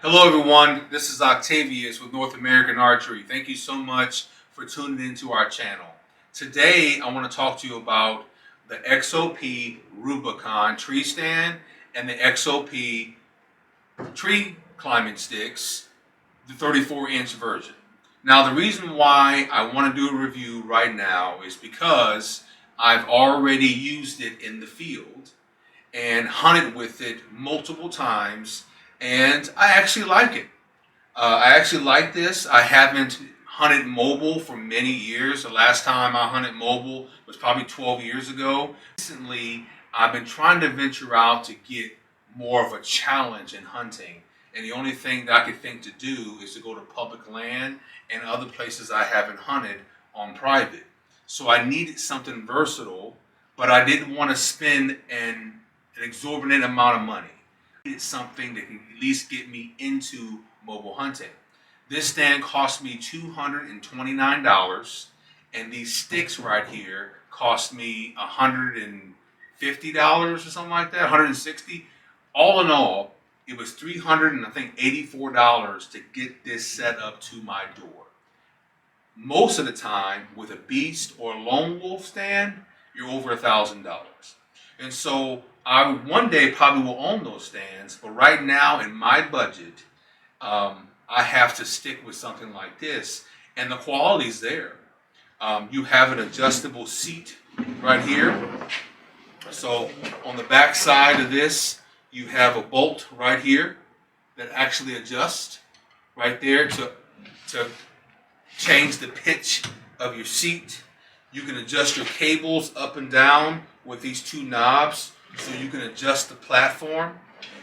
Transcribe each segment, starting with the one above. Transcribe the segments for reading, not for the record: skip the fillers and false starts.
Hello everyone, this is Octavius with North American Archery. Thank you so much for tuning into our channel. Today I want to talk to you about the XOP Rubicon tree stand and the XOP tree climbing sticks, the 34-inch version. Now the reason why I want to do a review right now is because I've already used it in the field and hunted with it multiple times, and I actually like it. I actually like this. I haven't hunted mobile for many years. The last time I hunted mobile was probably 12 years ago. Recently, I've been trying to venture out to get more of a challenge in hunting. And the only thing that I could think to do is to go to public land and other places I haven't hunted on private. So I needed something versatile, but I didn't want to spend an exorbitant amount of money. I needed something that can at least get me into mobile hunting. This stand cost me $229, and these sticks right here cost me $150 or something like that, $160. All in all, it was $384 to get this set up to my door. Most of the time, with a beast or lone wolf stand, you're over $1,000. And so I one day probably will own those stands, but right now in my budget, I have to stick with something like this, and the quality's there. You have an adjustable seat right here. So on the back side of this, you have a bolt right here that actually adjusts right there to change the pitch of your seat. You can adjust your cables up and down with these two knobs, so you can adjust the platform.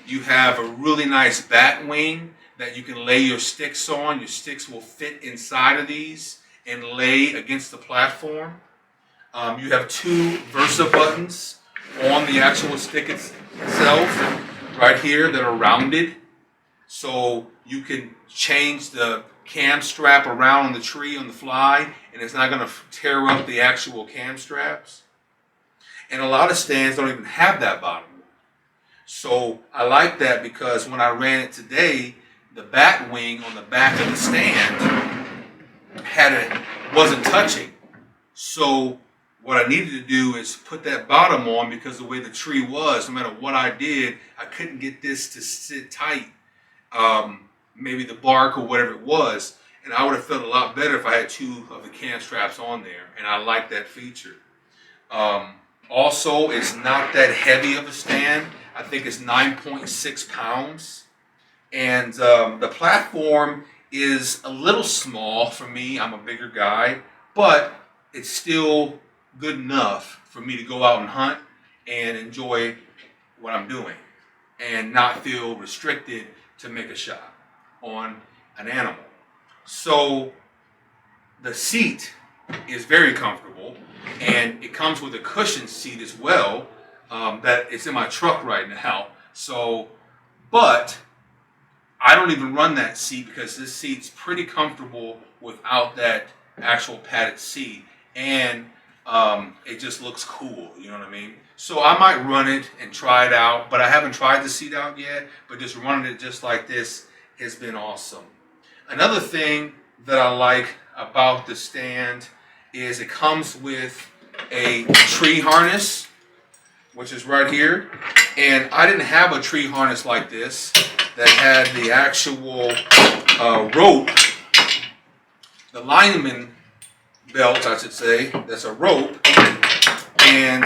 You have a really nice bat wing that you can lay your sticks on. Your sticks will fit inside of these and lay against the platform. You have two Versa buttons on the actual stick itself right here that are rounded, so you can change the cam strap around on the tree on the fly, and it's not going to tear up the actual cam straps. And a lot of stands don't even have that bottom one. So I like that because when I ran it today, the bat wing on the back of the stand wasn't touching. So what I needed to do is put that bottom on, because the way the tree was, no matter what I did, I couldn't get this to sit tight. Maybe the bark or whatever it was, and I would have felt a lot better if I had two of the cam straps on there, and I like that feature. Also, it's not that heavy of a stand. I think it's 9.6 pounds, and the platform is a little small for me. I'm a bigger guy, but it's still good enough for me to go out and hunt and enjoy what I'm doing and not feel restricted to make a shot on an animal. So the seat is very comfortable, and it comes with a cushion seat as well. That it's in my truck right now. So, but I don't even run that seat because this seat's pretty comfortable without that actual padded seat, and it just looks cool, you know what I mean? So I might run it and try it out, but I haven't tried the seat out yet, but just running it just like this has been awesome. Another thing that I like about the stand is it comes with a tree harness, which is right here. And I didn't have a tree harness like this that had the actual rope, the lineman belt, I should say, that's a rope, and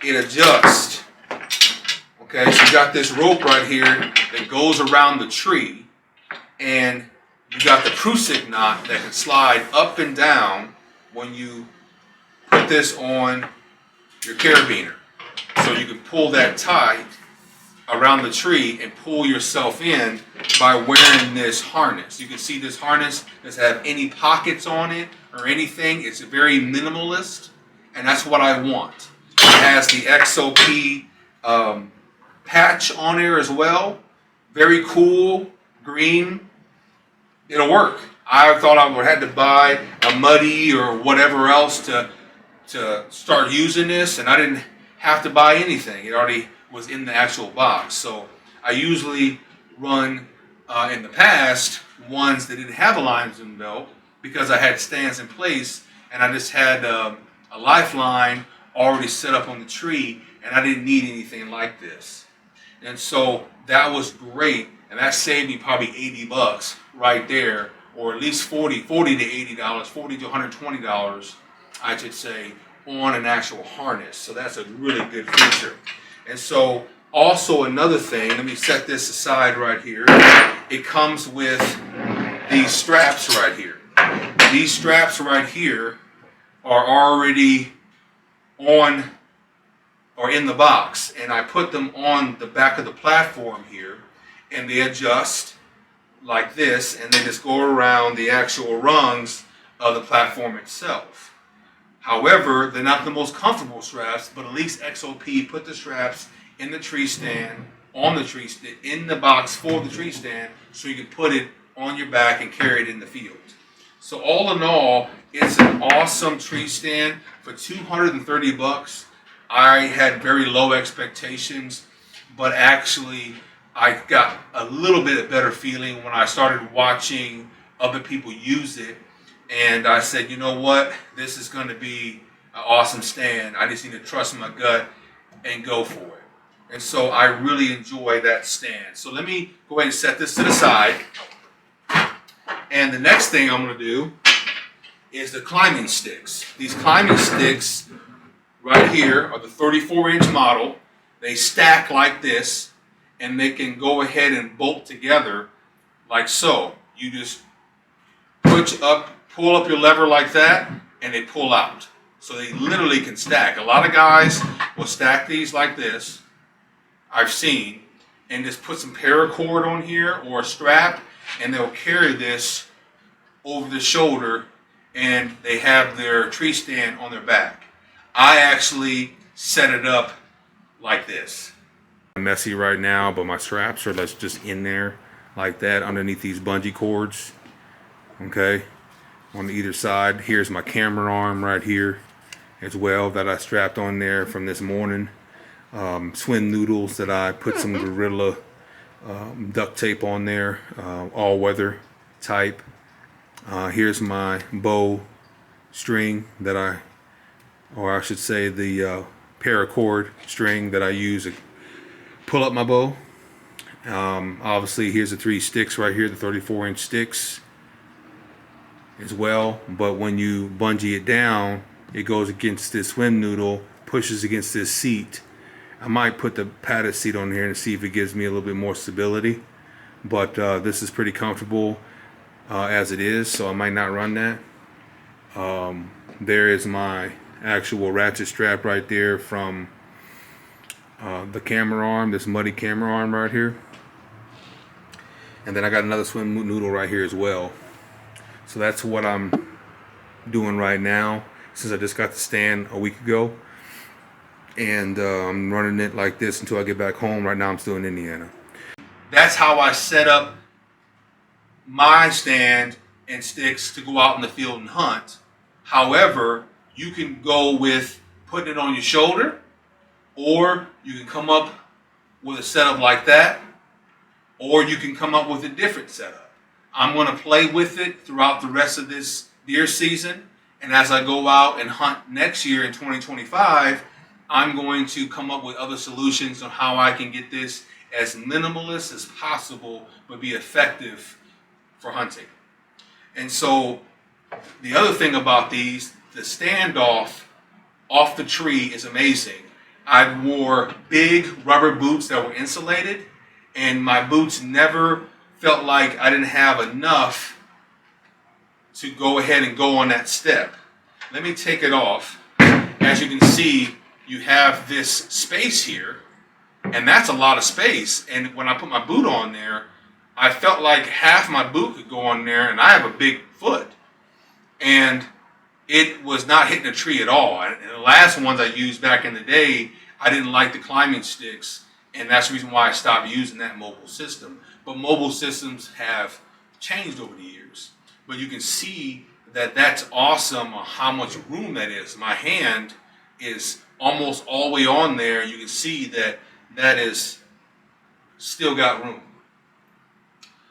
it adjusts. Okay, so you got this rope right here that goes around the tree, and you got the Prusik knot that can slide up and down when you put this on your carabiner. So you can pull that tight around the tree and pull yourself in by wearing this harness. You can see this harness doesn't have any pockets on it or anything. It's very minimalist, and that's what I want. It has the XOP patch on there as well. Very cool, green. It'll work. I thought I would have had to buy a Muddy or whatever else to start using this, and I didn't have to buy anything. It already was in the actual box. So I usually run in the past, ones that didn't have a limestone belt, because I had stands in place and I just had a lifeline already set up on the tree, and I didn't need anything like this. And so that was great, and that saved me probably $80 right there, or at least $40 to $80, $40 to $120, I should say, on an actual harness. So that's a really good feature. And so also another thing, let me set this aside right here. It comes with these straps right here. These straps right here are already on or in the box, and I put them on the back of the platform here, and they adjust like this, and they just go around the actual rungs of the platform itself. However, they're not the most comfortable straps, but at least XOP put the straps in the tree stand, on the tree stand, in the box for the tree stand, so you can put it on your back and carry it in the field. So all in all, it's an awesome tree stand for $230. I had very low expectations, but actually I got a little bit better feeling when I started watching other people use it, and I said, you know what, this is going to be an awesome stand. I just need to trust my gut and go for it. And so I really enjoy that stand. So let me go ahead and set this to the side. And the next thing I'm going to do is the climbing sticks. These climbing sticks right here are the 34-inch model. They stack like this, and they can go ahead and bolt together like so. You just pull up your lever like that, and they pull out. So they literally can stack. A lot of guys will stack these like this, I've seen, and just put some paracord on here or a strap, and they'll carry this over the shoulder, and they have their tree stand on their back. I actually set it up like this. Messy right now, but my straps are just in there like that underneath these bungee cords. Okay, on either side. Here's my camera arm right here as well that I strapped on there from this morning. Swim noodles that I put some Gorilla duct tape on there, all weather type. Here's my bow string that I should say the paracord string that I use to pull up my bow. Obviously here's the 3 sticks right here, the 34-inch sticks as well, but when you bungee it down, it goes against this swim noodle, pushes against this seat. I might put the padded seat on here and see if it gives me a little bit more stability, but this is pretty comfortable as it is, so I might not run that. There is my actual ratchet strap right there from the camera arm, this muddy camera arm right here. And then I got another swim noodle right here as well. So that's what I'm doing right now, since I just got the stand a week ago. And I'm running it like this until I get back home. Right now I'm still in Indiana. That's how I set up my stand and sticks to go out in the field and hunt. However, you can go with putting it on your shoulder, or you can come up with a setup like that, or you can come up with a different setup. I'm going to play with it throughout the rest of this deer season, and as I go out and hunt next year in 2025, I'm going to come up with other solutions on how I can get this as minimalist as possible, but be effective for hunting. And so the other thing about these, the standoff off the tree is amazing. I wore big rubber boots that were insulated, and my boots never felt like I didn't have enough to go ahead and go on that step. Let me take it off. As you can see, you have this space here, and that's a lot of space. And when I put my boot on there, I felt like half my boot could go on there, and I have a big foot. And it was not hitting a tree at all. And the last ones I used back in the day, I didn't like the climbing sticks, and that's the reason why I stopped using that mobile system. But mobile systems have changed over the years. But you can see that that's awesome on how much room that is. My hand is almost all the way on there. You can see that that is still got room.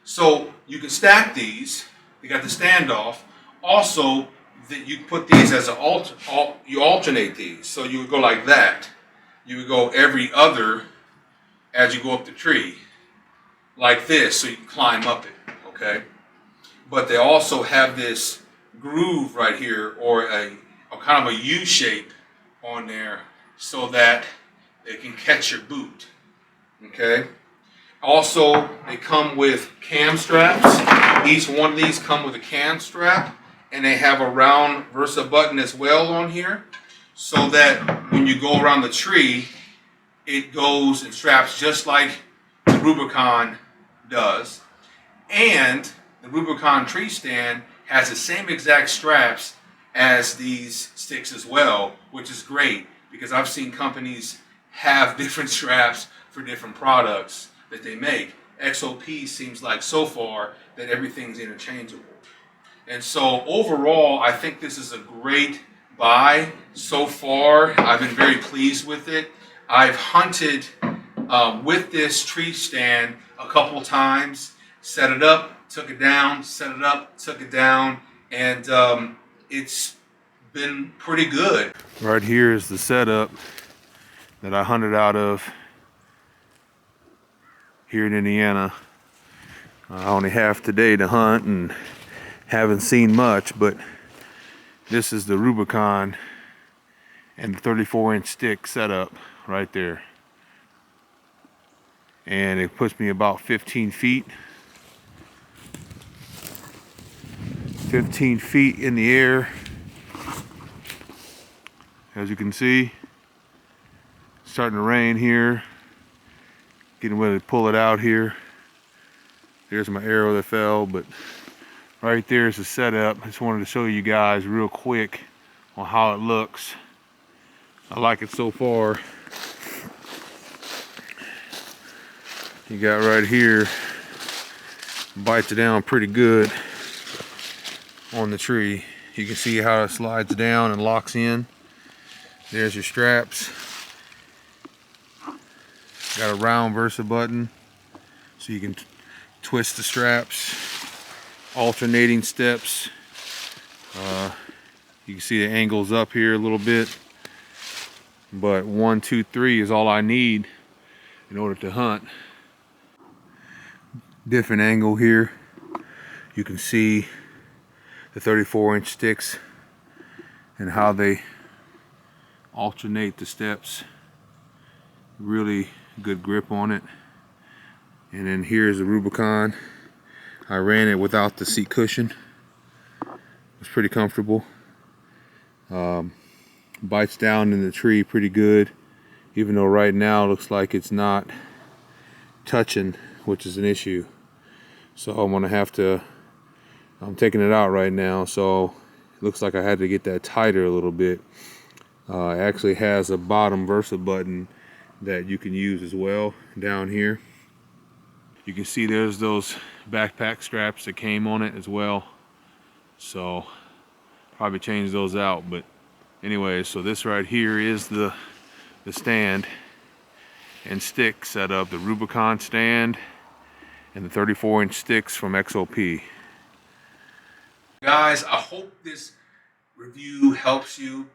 So you can stack these. You got the standoff. Also, that you put these as an you alternate these. So you would go like that. You would go every other as you go up the tree, like this, so you can climb up it. Okay. But they also have this groove right here, or a kind of a U shape on there, so that they can catch your boot. Okay. Also, they come with cam straps. Each one of these come with a cam strap, and they have a round Versa button as well on here, so that when you go around the tree, it goes and straps just like the Rubicon does. And the Rubicon tree stand has the same exact straps as these sticks as well, which is great because I've seen companies have different straps for different products that they make. XOP seems like so far that everything's interchangeable. And so overall, I think this is a great buy so far. I've been very pleased with it. I've hunted with this tree stand a couple times, set it up, took it down, set it up, took it down, and it's been pretty good. Right here is the setup that I hunted out of here in Indiana. I only have today to hunt and haven't seen much, but this is the Rubicon and the 34-inch stick setup right there. And it puts me about 15 feet. 15 feet in the air. As you can see, it's starting to rain here. Getting ready to pull it out here. There's my arrow that fell, but right there is the setup. I just wanted to show you guys real quick on how it looks. I like it so far. You got right here, bites it down pretty good on the tree. You can see how it slides down and locks in. There's your straps. Got a round Versa button, so you can twist the straps, alternating steps. You can see the angles up here a little bit, but 1, 2, 3 is all I need in order to hunt. Different angle here. You can see the 34-inch sticks and how they alternate the steps. Really good grip on it. And then here's the Rubicon. I ran it without the seat cushion. It was pretty comfortable. Bites down in the tree pretty good, even though right now it looks like it's not touching, which is an issue. So I'm taking it out right now, so it looks like I had to get that tighter a little bit. It actually has a bottom Versa button that you can use as well down here. You can see there's those backpack straps that came on it as well. So probably change those out, but anyway, so this right here is the stand and stick setup, the Rubicon stand and the 34-inch sticks from XOP. Guys, I hope this review helps you.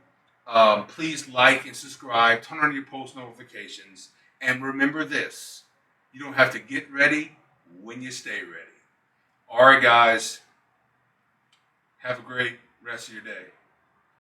Please like and subscribe, turn on your post notifications, and remember this: you don't have to get ready when you stay ready. All right, guys, have a great rest of your day.